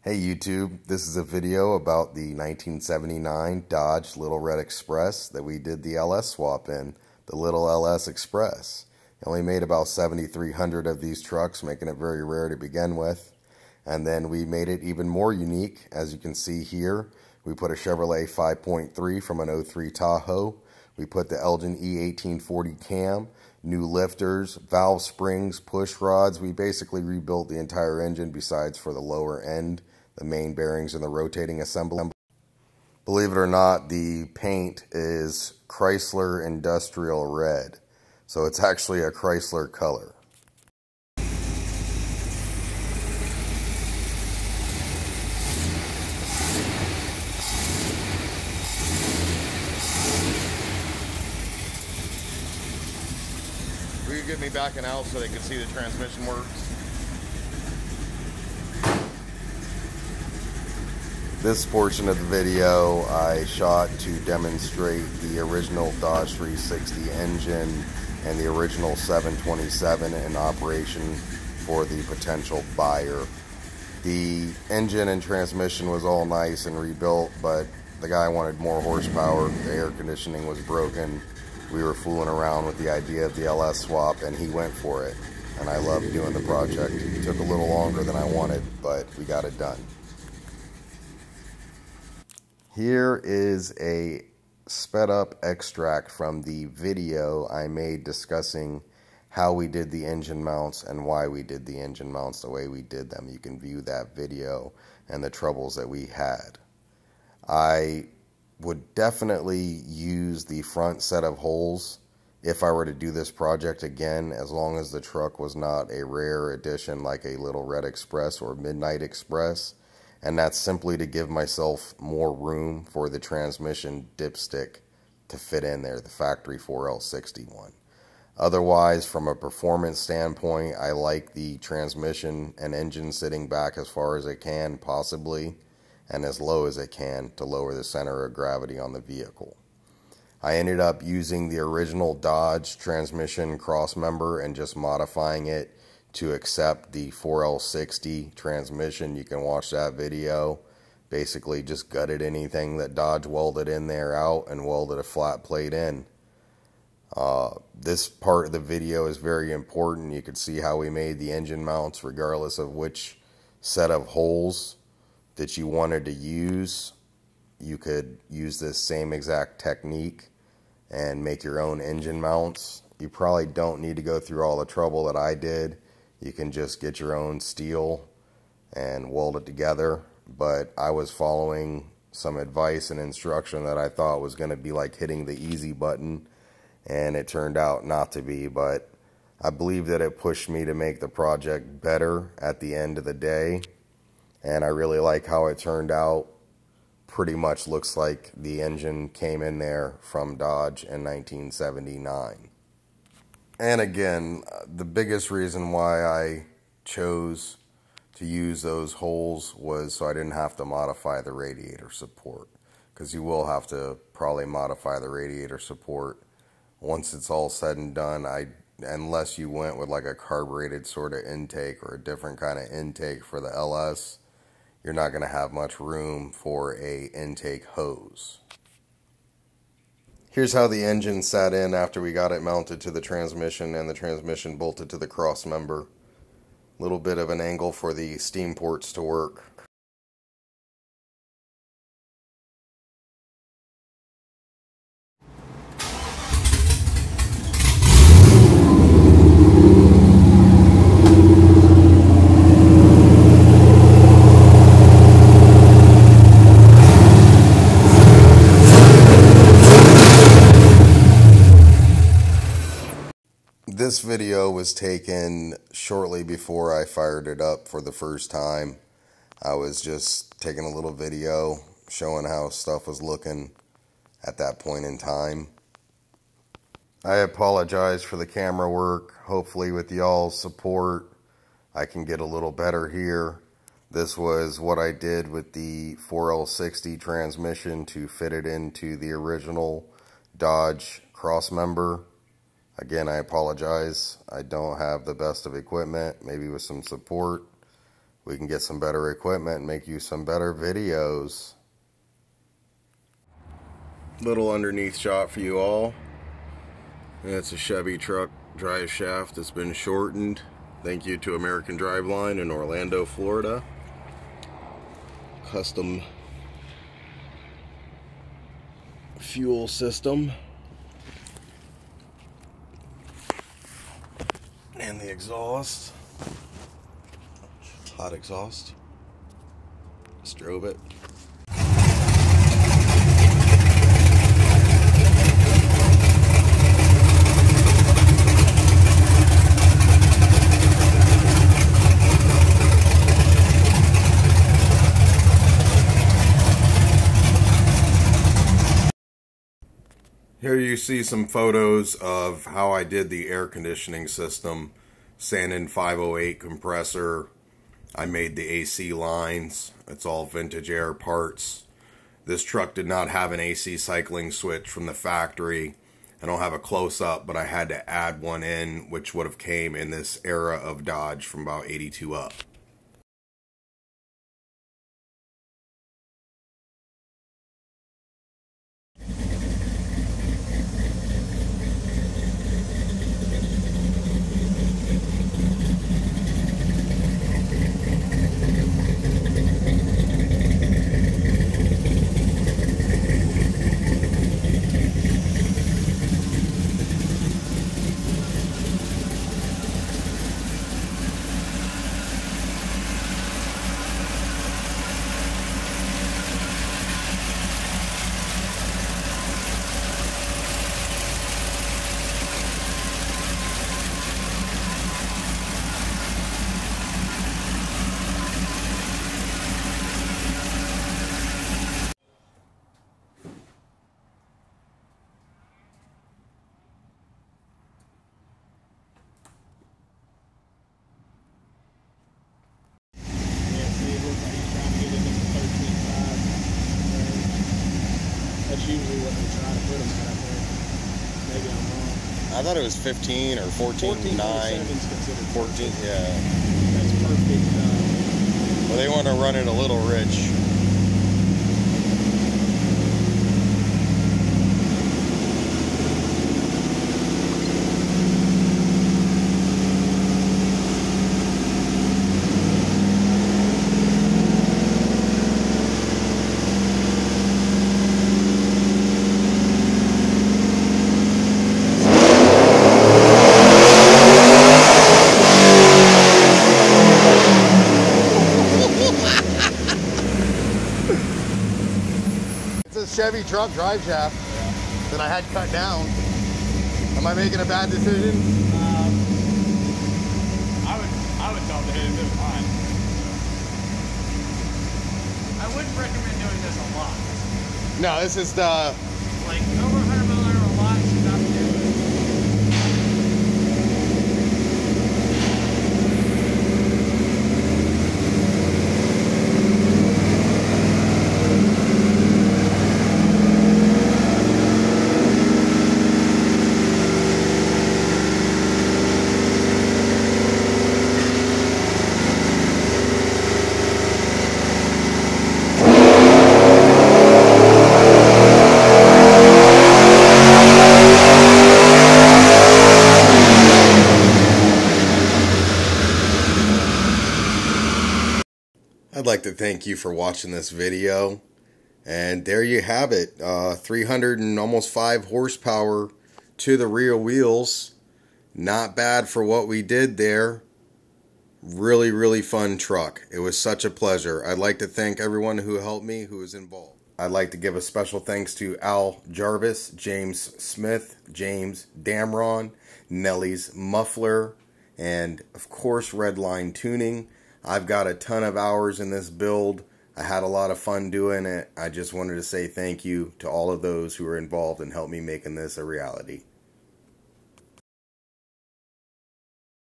Hey YouTube, this is a video about the 1979 Dodge Little Red Express that we did the LS swap in, the Little LS Express. It only made about 7,300 of these trucks, making it very rare to begin with. And then we made it even more unique, as you can see here. We put a Chevrolet 5.3 from an 03 Tahoe. We put the Elgin E1840 cam, new lifters, valve springs, push rods. We basically rebuilt the entire engine besides for the lower end, the main bearings and the rotating assembly. Believe it or not, the paint is Chrysler Industrial Red. So it's actually a Chrysler color. Will you get me backing out so they can see the transmission works? This portion of the video I shot to demonstrate the original Dodge 360 engine and the original 727 in operation for the potential buyer. The engine and transmission was all nice and rebuilt, but the guy wanted more horsepower. The air conditioning was broken. We were fooling around with the idea of the LS swap, and he went for it. And I loved doing the project. It took a little longer than I wanted, but we got it done. Here is a sped up extract from the video I made discussing how we did the engine mounts and why we did the engine mounts the way we did them. You can view that video and the troubles that we had. I would definitely use the front set of holes if I were to do this project again, as long as the truck was not a rare edition like a Little Red Express or Midnight Express. And that's simply to give myself more room for the transmission dipstick to fit in there, the factory 4L61. Otherwise, from a performance standpoint, I like the transmission and engine sitting back as far as it can possibly, and as low as it can to lower the center of gravity on the vehicle. I ended up using the original Dodge transmission cross member and just modifying it to accept the 4L60 transmission. You can watch that video. Basically just gutted anything that Dodge welded in there out and welded a flat plate in. This part of the video is very important. You can see how we made the engine mounts regardless of which set of holes that you wanted to use. You could use this same exact technique and make your own engine mounts. You probably don't need to go through all the trouble that I did. You can just get your own steel and weld it together. But I was following some advice and instruction that I thought was going to be like hitting the easy button, and it turned out not to be. But I believe that it pushed me to make the project better at the end of the day, and I really like how it turned out. Pretty much looks like the engine came in there from Dodge in 1979. And again, the biggest reason why I chose to use those holes was so I didn't have to modify the radiator support, because you will have to probably modify the radiator support once it's all said and done. Unless you went with like a carbureted sort of intake or a different kind of intake for the LS, you're not going to have much room for a intake hose. Here's how the engine sat in after we got it mounted to the transmission and the transmission bolted to the cross member. A little bit of an angle for the steam ports to work. This video was taken shortly before I fired it up for the first time. I was just taking a little video showing how stuff was looking at that point in time. I apologize for the camera work. Hopefully with y'all's support I can get a little better here. This was what I did with the 4L60 transmission to fit it into the original Dodge crossmember. Again, I apologize. I don't have the best of equipment. Maybe with some support we can get some better equipment and make you some better videos. Little underneath shot for you all. It's a Chevy truck drive shaft that's been shortened. Thank you to American Driveline in Orlando, Florida. Custom fuel system. And the exhaust. Hot exhaust. Just drove it. Here you see some photos of how I did the air conditioning system. Sanin 508 compressor. I made the AC lines. It's all vintage air parts. This truck did not have an AC cycling switch from the factory. I don't have a close-up, but I had to add one in, which would have came in this era of Dodge from about 82 up. That's usually what they try to put them at, I think. Maybe I'm wrong. I thought it was 15 or 14, 9. 14, yeah. That's perfect. Well, they want to run it a little rich. Chevy truck drive shaft that I had cut down. Am I making a bad decision? I would tell the hit it fine. I wouldn't recommend doing this a lot. No, this is the Like over 100 milliliter a lot should not be doing it. I'd like to thank you for watching this video, and there you have it, 300 and almost 5 horsepower to the rear wheels. Not bad for what we did there. Really fun truck. It was such a pleasure. I'd like to thank everyone who helped me, who was involved. I'd like to give a special thanks to Al Jarvis, James Smith, James Damron, Nelly's Muffler, and of course Redline Tuning. I've got a ton of hours in this build. I had a lot of fun doing it. I just wanted to say thank you to all of those who were involved and helped me making this a reality.